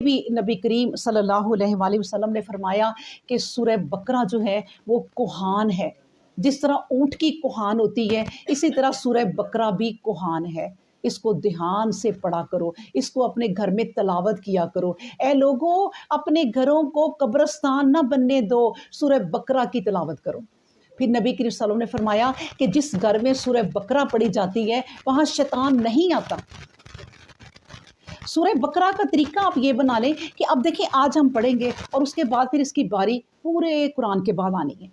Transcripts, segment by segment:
بھی نبی کریم صلی اللہ علیہ وآلہ وسلم نے فرمایا کہ سورہ بقرہ جو ہے وہ کوہان ہے، جس طرح اونٹ کی کوہان ہوتی ہے اسی طرح سورہ بقرہ بھی کوہان ہے۔ اس کو دھیان سے پڑھا کرو، اس کو اپنے گھر میں تلاوت کیا کرو۔ اے لوگوں، اپنے گھروں کو قبرستان نہ بننے دو، سورہ بقرہ کی تلاوت کرو۔ پھر نبی کریم صلی اللہ علیہ وسلم نے فرمایا کہ جس گھر میں سورہ بقرہ پڑھی جاتی ہے وہاں شیطان نہیں آتا۔ سورہ بقرہ کا طریقہ آپ یہ بنا لیں کہ اب دیکھیں آج ہم پڑھیں گے اور اس کے بعد پھر اس کی باری پورے قرآن کے بعد آنی ہے،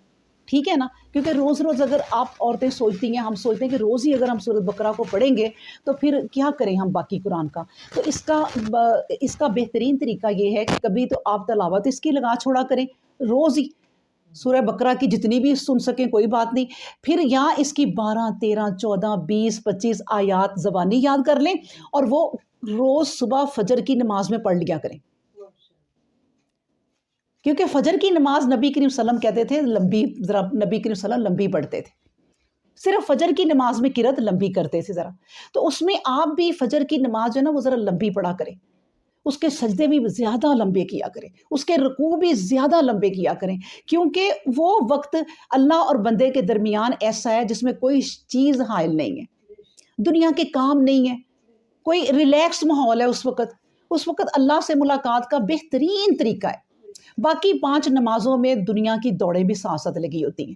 ٹھیک ہے نا؟ کیونکہ روز روز اگر آپ عورتیں سوچتی ہیں، ہم سوچتے ہیں کہ روز ہی اگر ہم سورۃ بقرہ کو پڑھیں گے تو پھر کیا کریں ہم باقی قرآن کا؟ تو اس کا بہترین طریقہ یہ ہے کہ کبھی تو آپ تلاوت اس کی لگا چھوڑا کریں، روز ہی سورہ بقرہ کی جتنی بھی سن سکیں کوئی بات نہیں، پھر یا اس کی 12 13 14 20 25 آیات زبانی یاد کر لیں اور وہ روز صبح فجر کی نماز میں پڑھ لیا کریں، کیونکہ فجر کی نماز نبی کریم صلی اللہ علیہ وسلم کہتے تھے لمبی، ذرا نبی کریم صلی اللہ علیہ وسلم لمبی پڑھتے تھے، صرف فجر کی نماز میں قرات لمبی کرتے تھے ذرا، تو اس میں آپ بھی فجر کی نماز جو ہے نا وہ ذرا لمبی پڑھا کریں، اس کے سجدے بھی زیادہ لمبے کیا کریں، اس کے رکوع بھی زیادہ لمبے کیا کریں، کیونکہ وہ وقت اللہ اور بندے کے درمیان ایسا ہے جس میں کوئی چیز حائل نہیں ہے، دنیا کے کام نہیں ہے، کوئی ریلیکس ماحول ہے اس وقت اللہ سے ملاقات کا بہترین طریقہ ہے۔ باقی 5 نمازوں میں دنیا کی دوڑیں بھی ساتھ ساتھ لگی ہوتی ہیں،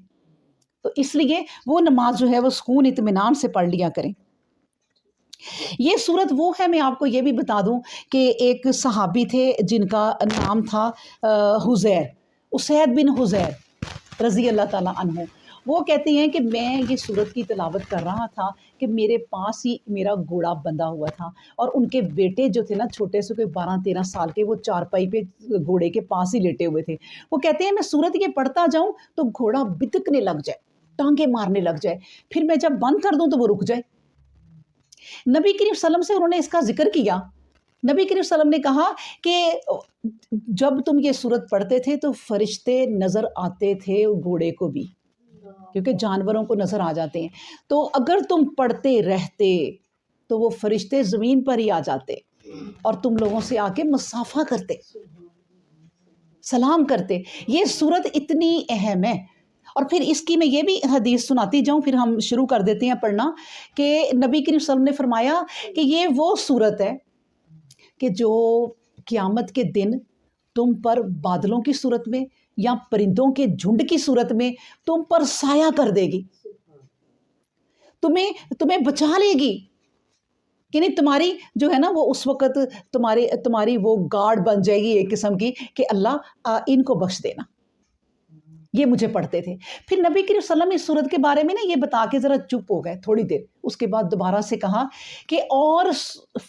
تو اس لیے وہ نماز جو ہے وہ سکون اطمینان سے پڑھ لیا کریں۔ یہ صورت وہ ہے، میں آپ کو یہ بھی بتا دوں کہ ایک صحابی تھے جن کا نام تھا حذیر، اسید بن حذیر رضی اللہ تعالیٰ عنہ۔ وہ کہتے ہیں کہ میں یہ صورت کی تلاوت کر رہا تھا کہ میرے پاس ہی میرا گھوڑا بندھا ہوا تھا اور ان کے بیٹے جو تھے نا چھوٹے سے کوئی 12 13 سال کے، وہ چارپائی پہ گھوڑے کے پاس ہی لیٹے ہوئے تھے۔ وہ کہتے ہیں میں صورت یہ پڑھتا جاؤں تو گھوڑا بتکنے لگ جائے، ٹانگیں مارنے لگ جائے، پھر میں جب بند کر دوں تو وہ رک جائے۔ نبی کریم صلی اللہ علیہ وسلم سے انہوں نے اس کا ذکر کیا، نبی کریم صلی اللہ علیہ وسلم نے کہا کہ جب تم یہ صورت پڑھتے تھے تو فرشتے نظر آتے تھے گھوڑے کو بھی، کیونکہ جانوروں کو نظر آ جاتے ہیں، تو اگر تم پڑھتے رہتے تو وہ فرشتے زمین پر ہی آ جاتے اور تم لوگوں سے آ کے مصافحہ کرتے، سلام کرتے۔ یہ صورت اتنی اہم ہے۔ اور پھر اس کی میں یہ بھی حدیث سناتی جاؤں، پھر ہم شروع کر دیتے ہیں پڑھنا، کہ نبی کریم صلی اللہ علیہ وسلم نے فرمایا کہ یہ وہ صورت ہے کہ جو قیامت کے دن تم پر بادلوں کی صورت میں یا پرندوں کے جھنڈ کی صورت میں تم پر سایہ کر دے گی، تمہیں بچا لے گی، یعنی تمہاری جو ہے نا وہ اس وقت تمہاری وہ گارڈ بن جائے گی ایک قسم کی کہ اللہ ان کو بخش دینا۔ یہ مجھے پڑھتے تھے۔ پھر نبی کریم صلی اللہ علیہ وسلم اس صورت کے بارے میں نا یہ بتا کے ذرا چپ ہو گئے تھوڑی دیر، اس کے بعد دوبارہ سے کہا کہ اور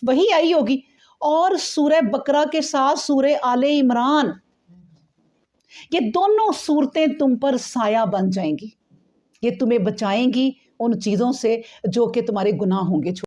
وہی آئی ہوگی، اور سورہ بقرہ کے ساتھ سورہ آل عمران، یہ دونوں صورتیں تم پر سایہ بن جائیں گی، یہ تمہیں بچائیں گی ان چیزوں سے جو کہ تمہارے گناہ ہوں گے۔